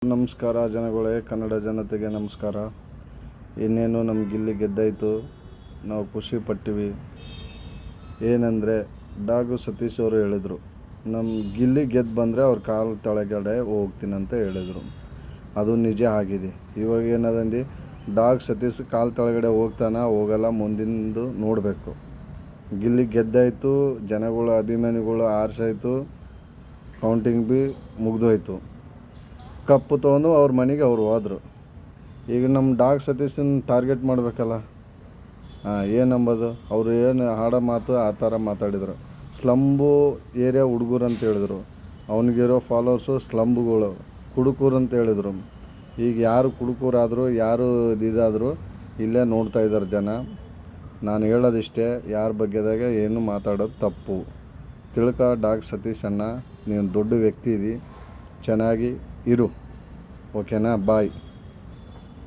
ನಮಸ್ಕಾರ ಜನಗಳೇ, ಕನ್ನಡ ಜನತೆಗೆ ನಮಸ್ಕಾರ. ಇನ್ನೇನು ನಮ್ಮ ಗಿಲ್ಲಿ ಗೆದ್ದಾಯಿತು, ನಾವು ಖುಷಿ ಪಟ್ಟಿವಿ. ಏನಂದರೆ ಡಾಗು ಸತೀಶ್ ಅವರು ಹೇಳಿದರು, ನಮ್ಮ ಗಿಲ್ಲಿ ಗೆದ್ದು ಬಂದರೆ ಅವ್ರ ಕಾಲು ಕೆಳಗಡೆ ಹೋಗ್ತೀನಂತ ಹೇಳಿದರು. ಅದು ನಿಜ ಆಗಿದೆ. ಇವಾಗ ಏನದಂದು ಡಾಗ್ ಸತೀಶ್ ಕಾಲು ಕೆಳಗಡೆ ಹೋಗಲ್ಲ, ಮುಂದಿಂದು ನೋಡಬೇಕು. ಗಿಲ್ಲಿ ಗೆದ್ದಾಯಿತು, ಜನಗಳು ಅಭಿಮಾನಿಗಳು ಆರಿಸಾಯ್ತು, ಕೌಂಟಿಂಗ್ ಭೀ ಮುಗಿದೋಯ್ತು. ಕಪ್ಪು ತೊಗೊಂಡು ಅವ್ರ ಮನೆಗೆ ಅವ್ರು ಹೋದರು. ಈಗ ನಮ್ಮ ಡಾಗ್ ಸತೀಶನ ಟಾರ್ಗೆಟ್ ಮಾಡಬೇಕಲ್ಲ. ಏನಂಬೋದು, ಅವರು ಏನು ಆಡೋ ಮಾತು ಆ ಥರ ಮಾತಾಡಿದರು. ಸ್ಲಂಬು ಏರಿಯಾ ಹುಡುಗರು ಅಂತ ಹೇಳಿದ್ರು. ಅವನಿಗಿರೋ ಫಾಲೋವರ್ಸು ಸ್ಲಂಬುಗಳು, ಕುಡುಕರು ಅಂತ ಹೇಳಿದರು. ಈಗ ಯಾರು ಕುಡುಕರಾದರು, ಯಾರು ಇದಾದರು ಇಲ್ಲೇ ನೋಡ್ತಾ ಇದ್ದಾರೆ ಜನ. ನಾನು ಹೇಳೋದಿಷ್ಟೇ, ಯಾರ ಬಗ್ಗೆದಾಗ ಏನು ಮಾತಾಡೋದು ತಪ್ಪು. ಡಾಗ್ ಸತೀಶ್ ಅಣ್ಣ, ನೀನು ದೊಡ್ಡ ವ್ಯಕ್ತಿ ಇದಿ, ಚೆನ್ನಾಗಿ ಇರು. ಓಕೆನಾ? ಬಾಯ್.